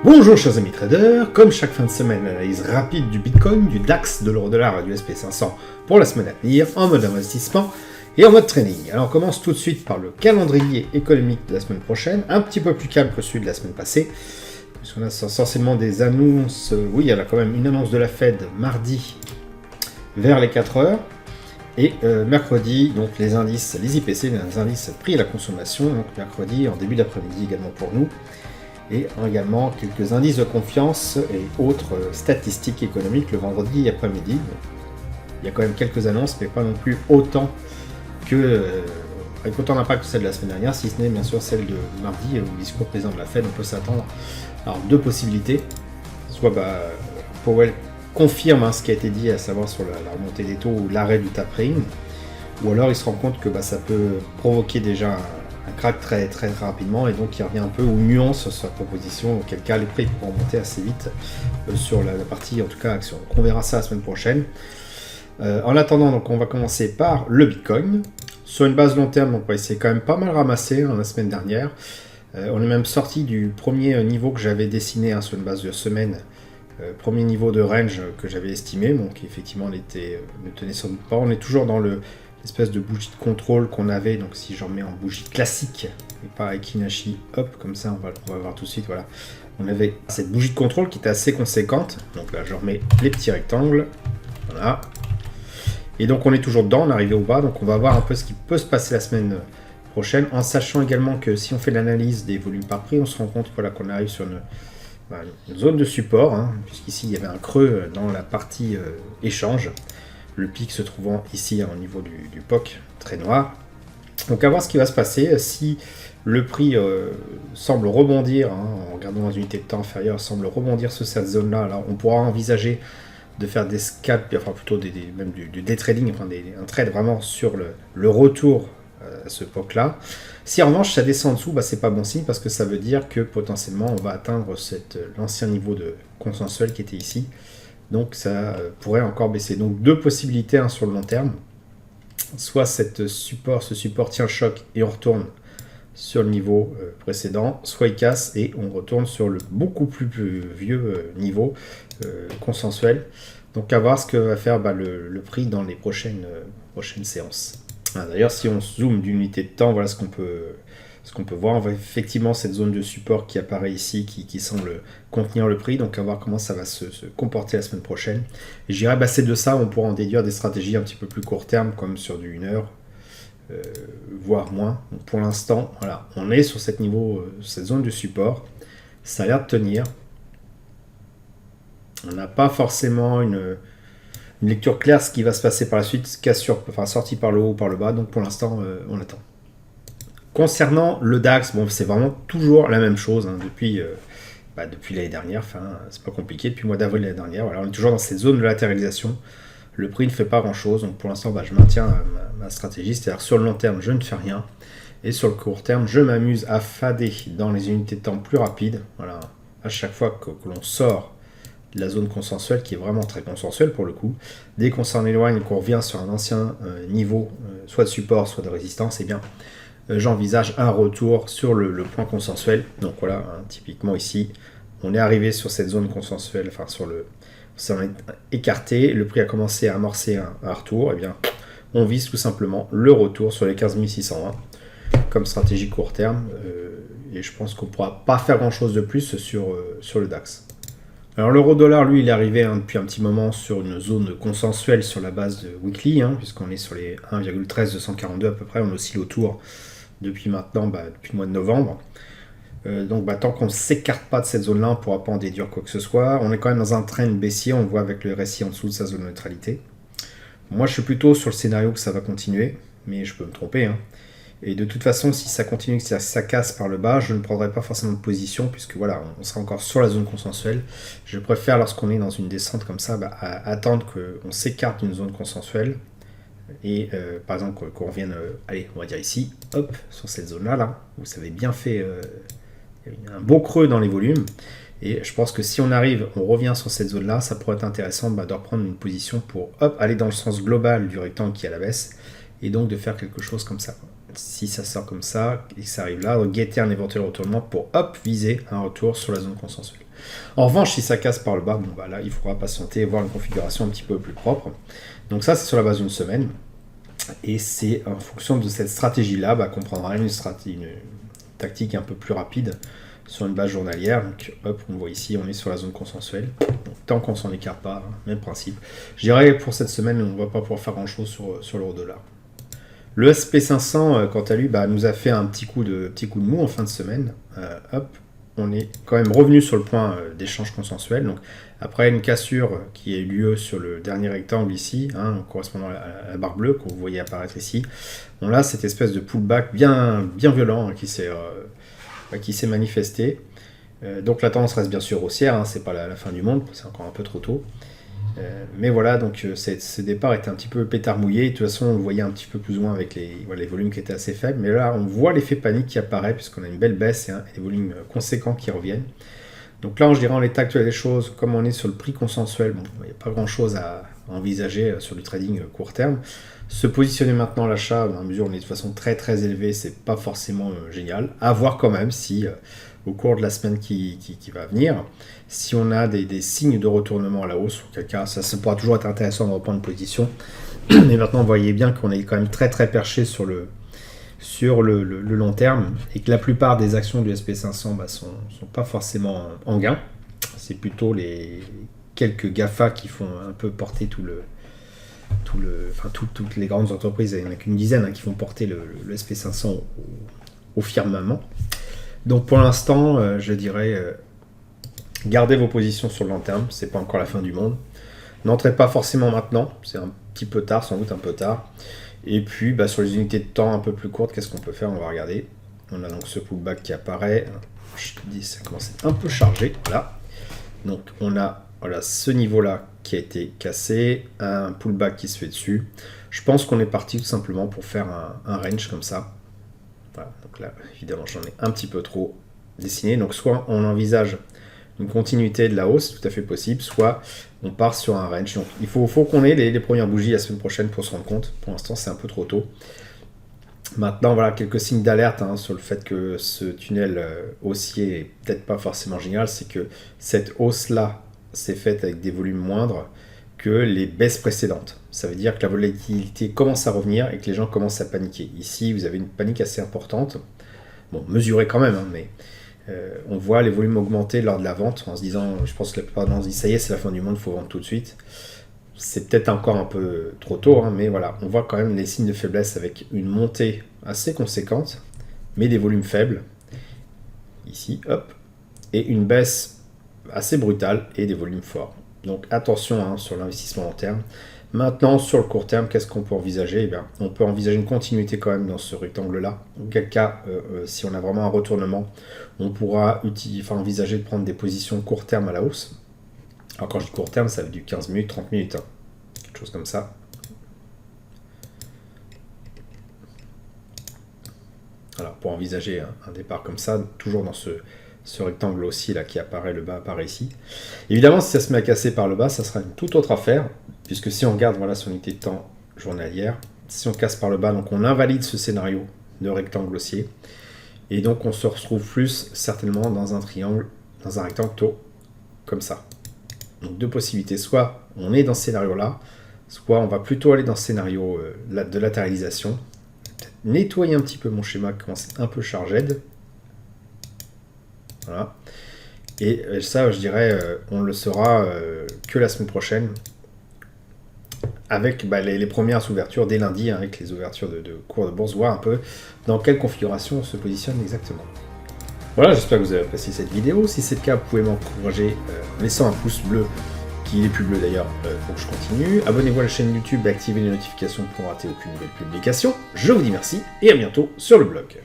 Bonjour chers amis traders, comme chaque fin de semaine, analyse rapide du Bitcoin, du DAX, de l'euro-dollar et du SP500 pour la semaine à venir, en mode investissement et en mode trading. Alors on commence tout de suite par le calendrier économique de la semaine prochaine, un petit peu plus calme que celui de la semaine passée, puisqu'on a essentiellement des annonces, oui il y a quand même une annonce de la Fed mardi vers les 4 heures, et mercredi, donc les indices, les IPC, les indices prix à la consommation, donc mercredi en début d'après-midi également pour nous, et également quelques indices de confiance et autres statistiques économiques le vendredi après-midi. Il y a quand même quelques annonces, mais pas non plus autant que avec autant d'impact que celle de la semaine dernière, si ce n'est bien sûr celle de mardi, au discours président de la Fed. On peut s'attendre à deux possibilités. Soit Powell confirme ce qui a été dit, à savoir sur la remontée des taux ou l'arrêt du tapering, ou alors il se rend compte que ça peut provoquer déjà un crack très rapidement, et donc il revient un peu aux nuances sur sa proposition, auquel cas les prix pourront monter assez vite sur la partie en tout cas action. Donc on verra ça la semaine prochaine. En attendant, donc on va commencer par le Bitcoin. Sur une base long terme, donc c'est quand même pas mal ramassé la semaine dernière. On est même sorti du premier niveau que j'avais dessiné sur une base de semaine. Premier niveau de range que j'avais estimé, donc effectivement ne tenait sans doute pas. On est toujours dans l'espèce de bougie de contrôle qu'on avait, donc si j'en mets en bougie classique et pas Ekinashi, hop, comme ça on va voir tout de suite, voilà. On avait cette bougie de contrôle qui était assez conséquente, donc là je remets les petits rectangles, voilà. Et donc on est toujours dedans, on est arrivé au bas, donc on va voir un peu ce qui peut se passer la semaine prochaine, en sachant également que si on fait l'analyse des volumes par prix, on se rend compte qu'on arrive sur une zone de support, puisqu'ici il y avait un creux dans la partie échange, le pic se trouvant ici au niveau du POC très noir. Donc à voir ce qui va se passer, si le prix semble rebondir, en regardant dans une unité de temps inférieure, semble rebondir sur cette zone là, alors on pourra envisager de faire des scalps, enfin plutôt même du day trading, enfin un trade vraiment sur le retour à ce POC là. Si en revanche ça descend en dessous, c'est pas bon signe, parce que ça veut dire que potentiellement on va atteindre l'ancien niveau de consensuel qui était ici. Donc ça pourrait encore baisser. Donc deux possibilités sur le long terme. Soit ce support tient le choc et on retourne sur le niveau précédent, soit il casse et on retourne sur le beaucoup plus vieux niveau consensuel. Donc à voir ce que va faire le prix dans les prochaines séances. D'ailleurs, si on zoome d'une unité de temps, voilà ce qu'on peut voir. On voit effectivement cette zone de support qui apparaît ici, qui semble contenir le prix. Donc à voir comment ça va se comporter la semaine prochaine. Et je dirais, c'est de ça on pourra en déduire des stratégies un petit peu plus court terme, comme sur du 1 heure, voire moins. Donc, pour l'instant, voilà, on est sur cette zone de support. Ça a l'air de tenir. On n'a pas forcément une lecture claire de ce qui va se passer par la suite, sorti par le haut ou par le bas. Donc pour l'instant, on attend. Concernant le DAX, c'est vraiment toujours la même chose depuis l'année dernière, c'est pas compliqué, depuis le mois d'avril l'année dernière, voilà, on est toujours dans cette zone de latéralisation, le prix ne fait pas grand chose, donc pour l'instant je maintiens ma stratégie, c'est-à-dire sur le long terme je ne fais rien, et sur le court terme je m'amuse à fader dans les unités de temps plus rapides, voilà, à chaque fois que l'on sort de la zone consensuelle, qui est vraiment très consensuelle pour le coup, dès qu'on s'en éloigne et qu'on revient sur un ancien niveau, soit de support, soit de résistance, et bien j'envisage un retour sur le point consensuel. Donc voilà, typiquement ici, on est arrivé sur cette zone consensuelle, on est écarté, le prix a commencé à amorcer un retour, et bien on vise tout simplement le retour sur les 15 620 comme stratégie court terme, et je pense qu'on ne pourra pas faire grand chose de plus sur le DAX. Alors l'euro-dollar, lui, il est arrivé depuis un petit moment sur une zone consensuelle sur la base de weekly, puisqu'on est sur les 1,13242 à peu près, on oscille autour depuis maintenant, depuis le mois de novembre. Donc tant qu'on ne s'écarte pas de cette zone-là, on ne pourra pas en déduire quoi que ce soit. On est quand même dans un trend baissier, on le voit avec le RSI en dessous de sa zone de neutralité. Moi je suis plutôt sur le scénario que ça va continuer, mais je peux me tromper. Et de toute façon, si ça continue, si ça casse par le bas, je ne prendrai pas forcément de position, puisque voilà, on sera encore sur la zone consensuelle. Je préfère, lorsqu'on est dans une descente comme ça, attendre qu'on s'écarte d'une zone consensuelle. Et par exemple qu'on revienne, allez, on va dire ici, hop, sur cette zone-là, où ça avait bien fait, il y a eu un beau creux dans les volumes. Et je pense que si on revient sur cette zone-là, ça pourrait être intéressant de reprendre une position pour aller dans le sens global du rectangle qui est à la baisse, et donc de faire quelque chose comme ça. si ça sort comme ça, et que ça arrive là, guetter un éventuel retournement pour, hop, viser un retour sur la zone consensuelle. En revanche, si ça casse par le bas, bon bah là, il faudra patienter et voir une configuration un petit peu plus propre. Donc ça, c'est sur la base d'une semaine. Et c'est en fonction de cette stratégie-là qu'on prendra une tactique un peu plus rapide sur une base journalière. Donc hop, on voit ici, on est sur la zone consensuelle. Donc, tant qu'on s'en écarte pas, même principe. Je dirais pour cette semaine, on ne va pas pouvoir faire grand-chose sur l'euro-dollar. Le SP500, quant à lui, nous a fait un petit coup de mou en fin de semaine. Hop, on est quand même revenu sur le point d'échange consensuel. Donc, après une cassure qui a eu lieu sur le dernier rectangle ici, correspondant à la barre bleue que vous voyez apparaître ici, on a cette espèce de pullback bien violent qui s'est manifesté. Donc la tendance reste bien sûr haussière, c'est pas la fin du monde, c'est encore un peu trop tôt. Mais voilà, donc ce départ était un petit peu pétard mouillé. De toute façon, on le voyait un petit peu plus ou moins avec les volumes qui étaient assez faibles. Mais là, on voit l'effet panique qui apparaît, puisqu'on a une belle baisse et des volumes conséquents qui reviennent. Donc là, je dirais en l'état actuel des choses, comme on est sur le prix consensuel, il n'y a pas grand-chose à envisager sur du trading court terme. Se positionner maintenant à l'achat, dans la mesure où on est de façon très très élevée, c'est pas forcément génial. À voir quand même si, au cours de la semaine qui va venir, si on a des signes de retournement à la hausse, auquel cas ça pourra toujours être intéressant de reprendre une position. Mais maintenant, vous voyez bien qu'on est quand même très très perché sur le long terme et que la plupart des actions du SP500 sont pas forcément en gain. C'est plutôt les quelques GAFA qui font un peu porter toutes les grandes entreprises, il n'y en a qu'une dizaine qui font porter le SP500 au firmament. Donc pour l'instant, je dirais, gardez vos positions sur le long terme, c'est pas encore la fin du monde. N'entrez pas forcément maintenant, c'est un petit peu tard, sans doute un peu tard. Et puis sur les unités de temps un peu plus courtes, qu'est-ce qu'on peut faire? On va regarder. On a donc ce pullback qui apparaît. Je te dis, ça commence à être un peu chargé. Voilà. Donc on a ce niveau-là qui a été cassé, un pullback qui se fait dessus. Je pense qu'on est parti tout simplement pour faire un range comme ça. Voilà, donc là, évidemment, j'en ai un petit peu trop dessiné. Donc, soit on envisage une continuité de la hausse, tout à fait possible, soit on part sur un range. Donc, il faut qu'on ait les premières bougies la semaine prochaine pour se rendre compte. Pour l'instant, c'est un peu trop tôt. Maintenant, voilà, quelques signes d'alerte sur le fait que ce tunnel haussier est peut-être pas forcément génial. C'est que cette hausse-là s'est faite avec des volumes moindres que les baisses précédentes. Ça veut dire que la volatilité commence à revenir et que les gens commencent à paniquer. Ici, vous avez une panique assez importante. Bon, mesurée quand même, mais on voit les volumes augmenter lors de la vente en se disant, je pense que la plupart de gens se disent, ça y est, c'est la fin du monde, il faut vendre tout de suite. C'est peut-être encore un peu trop tôt, mais voilà, on voit quand même les signes de faiblesse avec une montée assez conséquente, mais des volumes faibles. Ici, hop, et une baisse assez brutale et des volumes forts. Donc attention sur l'investissement long terme. Maintenant, sur le court terme, qu'est-ce qu'on peut envisager? On peut envisager une continuité quand même dans ce rectangle-là. Auquel cas, si on a vraiment un retournement, on pourra envisager de prendre des positions court terme à la hausse. Alors quand je dis court terme, ça veut dire du 15 minutes, 30 minutes. Quelque chose comme ça. Alors pour envisager un départ comme ça, toujours dans ce rectangle aussi là qui apparaît, le bas apparaît ici. Évidemment, si ça se met à casser par le bas, ça sera une toute autre affaire, puisque si on regarde son unité de temps journalière, si on casse par le bas, donc on invalide ce scénario de rectangle haussier, et donc on se retrouve plus certainement dans un triangle, dans un rectangle tôt, comme ça. Donc deux possibilités, soit on est dans ce scénario-là, soit on va plutôt aller dans ce scénario de latéralisation. Peut-être nettoyer un petit peu mon schéma qui commence un peu chargé. Voilà. Et ça, je dirais, on le saura que la semaine prochaine, avec les premières ouvertures dès lundi, avec les ouvertures de cours de bourse, voir un peu dans quelle configuration on se positionne exactement. Voilà, j'espère que vous avez apprécié cette vidéo. Si c'est le cas, vous pouvez m'encourager en laissant un pouce bleu, qui n'est plus bleu d'ailleurs, pour que je continue. Abonnez-vous à la chaîne YouTube et activez les notifications pour ne rater aucune nouvelle publication. Je vous dis merci et à bientôt sur le blog.